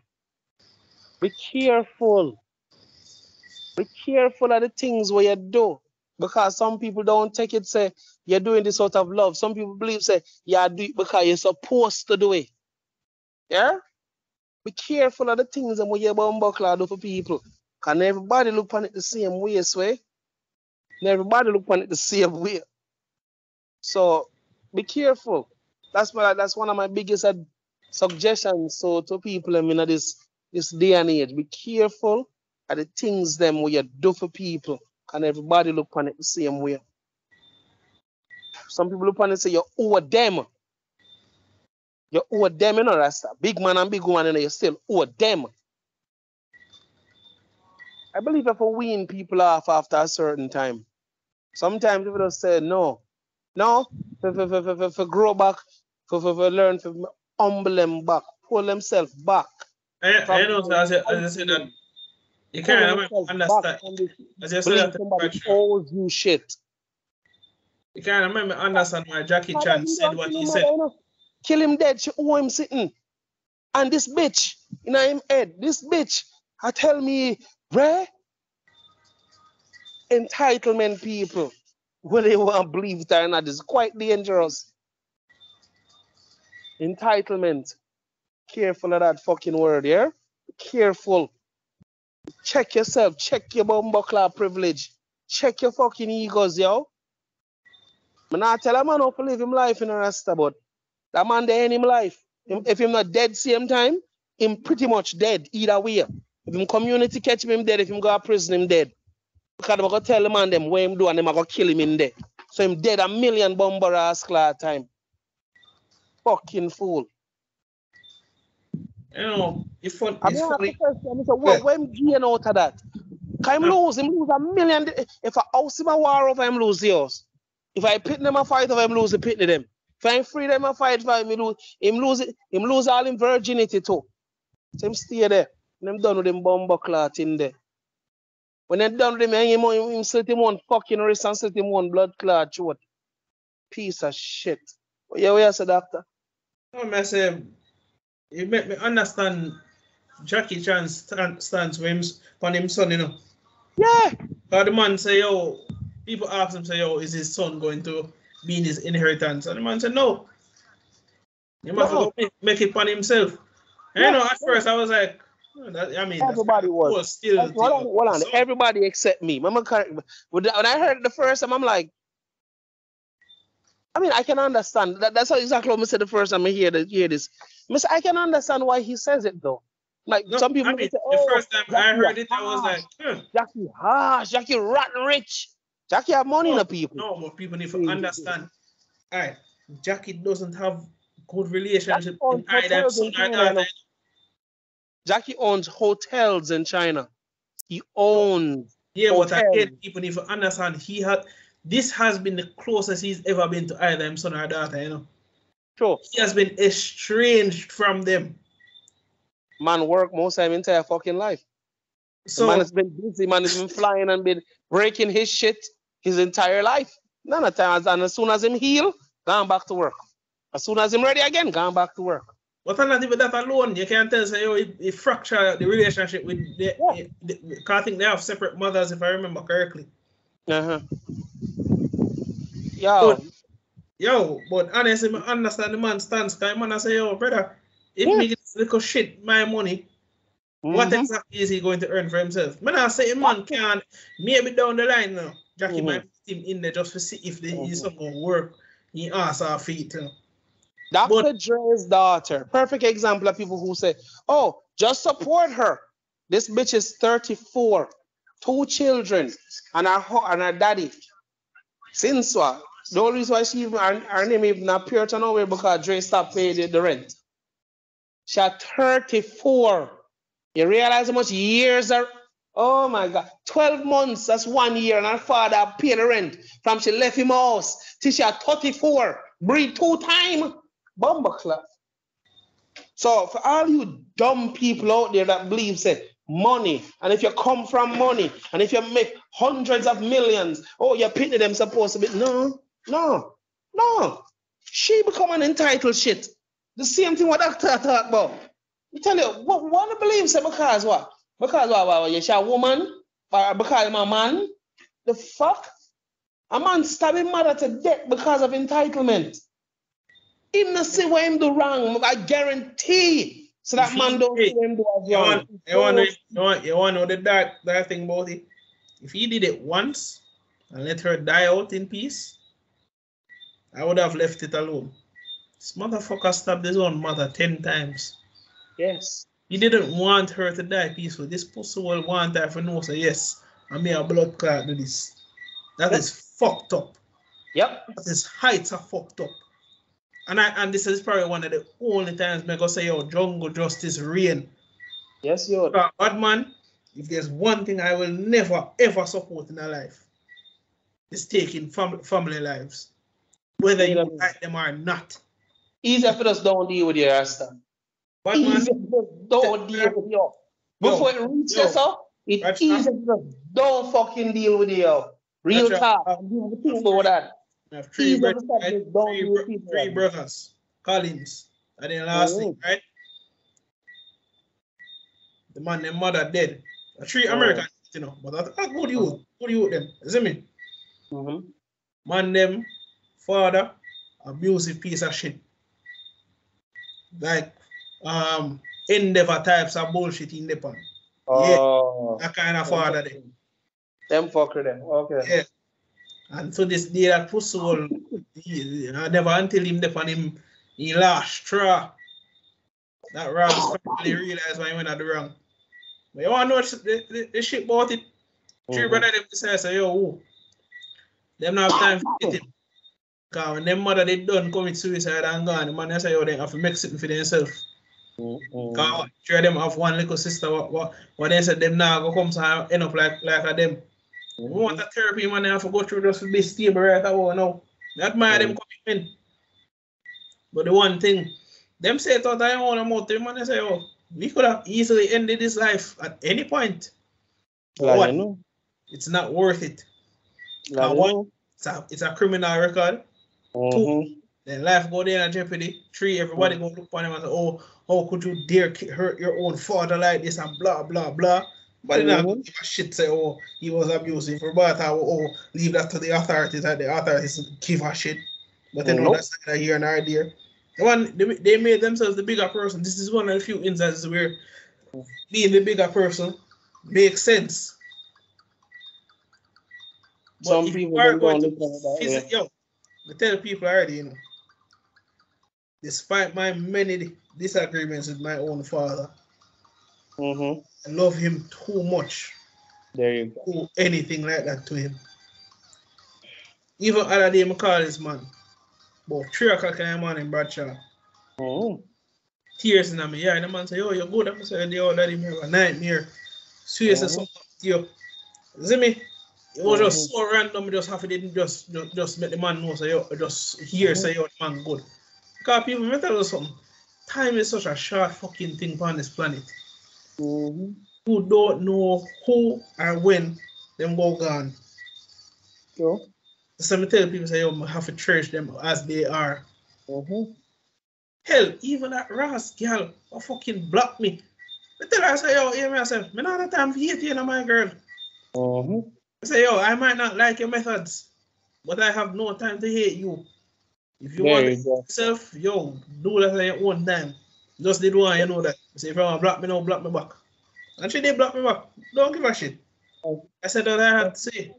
be careful. Be careful of the things where you do. Because some people don't take it, say, you're doing this out of love. Some people believe, say, you do it because you're supposed to do it. Yeah? Be careful of the things and what you're do for people. Because everybody look on it the same way, sway. Everybody look on it the same way. So, be careful. That's one of my biggest suggestions so to people in this day and age. Be careful of the things them where you do for people. And everybody look on it the same way. Some people look on it and say you owe them. You owe them, you know, Rasta. Big man and big woman, you know, you still owe them. I believe if we wean people off after a certain time. Sometimes people just say no. No, for grow back, for learn, for humble them back, pull themselves back. I know, as I said that, you can't understand. As I said that, owes you shit. You can't remember understand why Jackie Chan said what he said. Kill him dead, she owe him sitting. And this bitch, in him head, this bitch, I tell me, bruh, entitlement people, whether they want to believe it or not, is quite dangerous. Entitlement. Careful of that fucking word, yeah? Careful. Check yourself. Check your bumbuckler privilege. Check your fucking egos, yo. I'm not tell a man how to live him life in a rasta, but that man there in him life. If him not dead same time, him pretty much dead either way. If him community catch him dead, if him go to prison, him dead. Because I'm going to tell the man them what him do and them are going to kill him in there. So him dead a million bomber ass time. Fucking fool. You know, it's funny. What when gain out of that? Can him lose a million. If I house him a war over, him lose yours. If I pit them a fight over, him lose the pit them. If I free them a fight for him lose all him virginity too. So him stay there. And them done with him bomber clot in there. When they done with him, him slit him one fucking wrist and slit him one blood clot throat. Piece of shit. Yeah, where you say, doctor? I say, it make me understand Jackie Chan's stance with him, on him son, you know. Yeah. Because the man say, yo, people ask him, say, yo, is his son going to be in his inheritance? And the man said, no. He must go make it on himself. And you know, at first I was like, I mean, everybody was still. Hold on. Everybody except me. When I heard it the first time, I'm like, I mean, I can understand. That's exactly what I said the first time I hear this. I can understand why he says it though. Like some people say, the first time I heard it, I was like, Jackie harsh, Jackie rotten rich. Jackie have money in the people. No, but people need to understand. All right, Jackie doesn't have good relationship with either son or daughter. Jackie owns hotels in China. He owns hotels. But again, people need to understand this has been the closest he's ever been to either him son or daughter, you know. Sure. He has been estranged from them. Man work most of his entire fucking life. So the man has been busy, man has been flying and been breaking his shit his entire life. None of times, and as soon as him heal, gone back to work. As soon as him ready again, gone back to work. But not even that alone. You can't tell say, it fractured the relationship with because I think they have separate mothers, if I remember correctly. But honestly, I understand the man's stance. Because the man I say, yo, brother, if me get this little shit, my money, what exactly is he going to earn for himself? Man, I say, man can maybe down the line now, Jackie might put him in there just to see if he's not going to work. He asks our feet, you know. Dr. Dre's daughter, perfect example of people who say, oh, just support her. This bitch is 34, 2 children, and her daddy. Since what? The only reason why she even, her name even appear to nowhere because Dre stopped paying the rent. She had 34. You realize how much years are? Oh my God, 12 months, that's 1 year, and her father paid the rent from she left him house till she had 34. Breathe 2 times. Bumbleclap. So for all you dumb people out there that believe say money, and if you come from money, and if you make hundreds of millions, oh, you pity them supposed to be. No. She become an entitled shit. The same thing what doctor talk about. You tell you, what I believe say because what? Because what? You're a woman? Or because I'm a man? The fuck? A man stabbing mother to death because of entitlement. Him not see what him do wrong. I guarantee. So that man don't see what him do as wrong. You want to know the dark thing about it? If he did it once and let her die out in peace, I would have left it alone. This motherfucker stabbed his own mother 10 times. Yes. He didn't want her to die peacefully. This pussy will want her to know, say, yes, I made a blood clot do this. That is fucked up. Yep. That is heights are fucked up. And this is probably one of the only times I go say, yo, jungle justice reign. Yes, yo. Bad man, if there's one thing I will never, ever support in my life, it's taking family lives. Whether you like them or not. Easy for us don't deal with your Rasta. Bad man, don't deal with you. Before it reaches up, it's easy for us don't fucking deal with you. Real talk. You think about that. I have three brothers, Collins, and then last thing, right? The man, their mother dead. 3 Americans, you know, but that's good you them, you see me? Man, them father, abusive piece of shit. Like, endeavor types of bullshit in the pan. That kind of father there. Them fucker them, okay. Yeah. And so this day that pussy will never until him depend him he last straw. That Ross finally realized why he went at the wrong. But you wanna know the shit about it? 3 brothers them decide say, yo, them not have time for it. Because when them mother they done commit suicide and gone, the man they say, yo, they have to make something for themselves. Because 3 of them have one little sister, what they said them now go come so end up like a them. We want a therapy, man, they have to go through just to be stable right now. That admire them coming in. But the one thing, them say thought I want to mouth them, man, they say, oh, we could have easily ended this life at any point. But it's not worth it. One, it's a criminal record. 2, then life go there in jeopardy. 3, everybody gonna look upon him and say, oh, how could you dare hurt your own father like this and blah, blah, blah. But then I go give a shit, say, oh, he was abusive. But oh, leave that to the authorities, and the authorities give a shit. But they know that's not here and there. The one, they made themselves the bigger person. This is one of the few instances where being the bigger person makes sense. But some people don't look at that. Yo, I tell people already, you know, despite my many disagreements with my own father, I love him too much. There you go. To do anything like that to him. Even other day, I call this man about 3 o'clock in the morning, Bradshaw. Tears in my eye. The man say, "Oh, you're good." I say, "The old daddy have a nightmare." Seriously, something to you. See me? It was just so random. Just have to just make the man know. Say, "Yo, just hear say, yo, the man good." Because people, let me tell you something. Time is such a short fucking thing on this planet. Who don't know who or when them go gone. Sure. So I tell people, say, yo, I have to cherish them as they are. Hell, even that Ross girl who fucking blocked me. I tell her, I say, yo, hear me, I say, I don't have time for hate you, my girl. I say, yo, I might not like your methods, but I have no time to hate you. If you want to hate yourself, yo, do that at your own time. Just did one, you know that. I say, if you want to block me now, block me back. And she did block me back. Don't give a shit. I said that I had to say.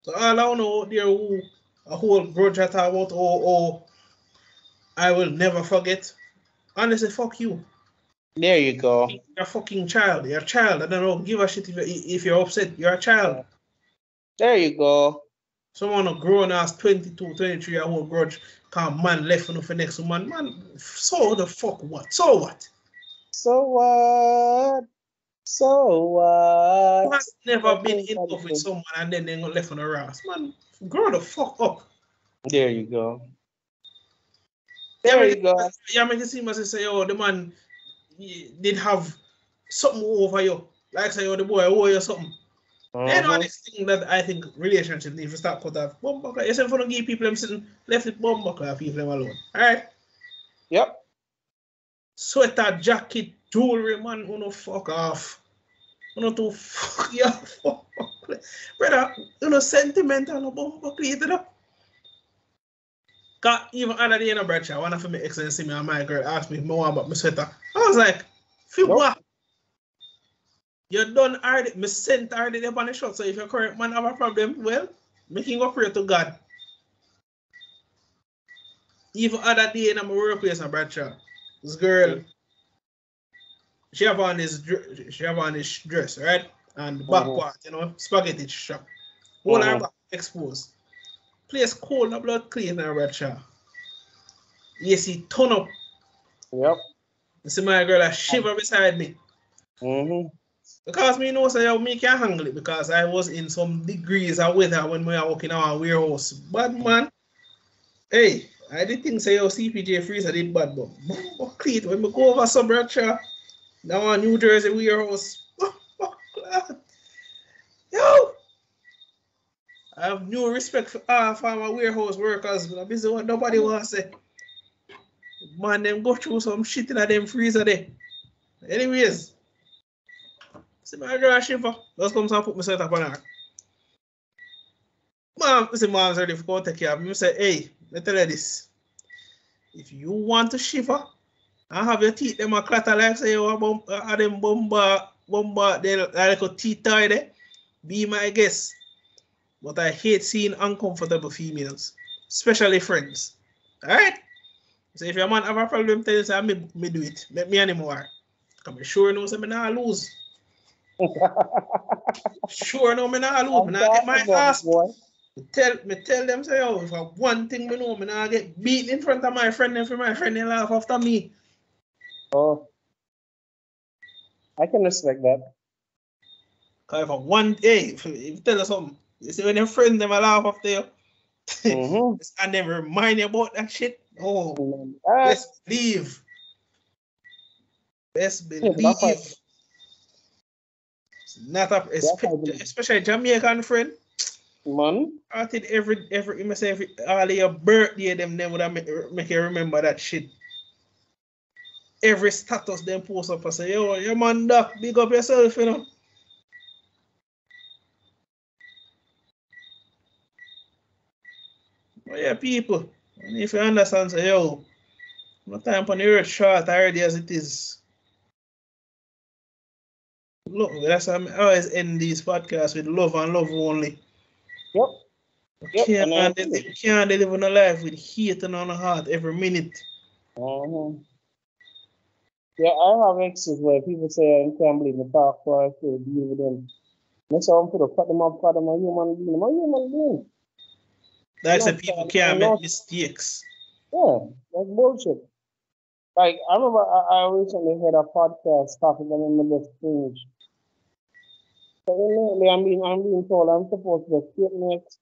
So all I know there who a whole grudge I talk about, oh, I will never forget. Honestly, fuck you. There you go. You're a fucking child. You're a child. I don't know. Give a shit if you're upset. You're a child. There you go. Someone a grown ass 22, 23 a whole grudge. Can't man left for next man. Man, so the fuck what? So what? So what? So what? Man's never been in love with someone and then they got left on the ass. Man, grow the fuck up. There you go. There you go. Yeah, make it seem as if say, oh, the man did have something over you. Like say, oh, the boy owe you something. They know this thing that I think relationships need to start cut off. Bumbuckler. You say for to give people them sitting left with bumbuckler, leave them alone. Alright? Yep. Sweater, jacket, jewelry, man, who no fuck off. Who no to fuck you fuck. Brother, you know sentimental no bumbuckler eat it up. Cause even other day in a Bradshaw, one of my exes see me and my girl asked me more about my sweater. I was like, feel what? You done already, me sent already up on the shot. So if your current man have a problem, well, making go pray to God. Even other day in my workplace in Bradshaw, this girl, she have on this dress, right? And the back part, you know, spaghetti shop. All her back exposed. Place cold, no blood clean in Bradshaw. You see, turn up. Yep. You see my girl a shiver beside me. Because me know say me can't handle it because I was in some degrees of weather when we are working in our warehouse. Bad man. Hey, I did think say your CTJA freezer did bad, but clean when we go over some Bradshaw, now our New Jersey warehouse. Yo! I have no respect for our warehouse workers, but this is what nobody wants to say. Man, them go through some shit in them freezer there. Anyways, see my girl shiver. Just come and put my set up on her. Mom, see mom's ready for take care of me. I say, hey, let me tell you this. If you want to shiver and have your teeth them a clatter like say you are them bomba they like a teeth tie there, be my guest. But I hate seeing uncomfortable females, especially friends. Alright? So if your man have a problem, tell you say me do it. Make me anymore. Because I sure know say me not lose. Sure know me not lose. Me not get my ass. Me tell them say, oh, if I one thing me know, me not get beat in front of my friend and for my friend they laugh after me. Oh. I can respect that. Because if I one day, if you tell us something, you see when your friends them laugh after you, and they remind you about that shit. Oh, best believe. Best believe. It's not a, especially Jamaican friend. Man. I think every all your birthday them would have make you remember that shit. Every status them post up and say, yo, your man Doc, big up yourself, you know. But yeah, people. And if you understand, say, yo, my time on the earth short already as it is. Look, that's why I always end these podcasts with love and love only. Yep. Can't deliver a life with hate on the heart every minute. Yeah, I have exes where people say I can't believe the talk for I to deal with them. Next time I'm put cut them up, cut them a human being. I'm a human being. That's why people can't make mistakes. Yeah, that's bullshit. Like I remember I recently heard a podcast talking about the strange. So lately I'm being told I'm supposed to get next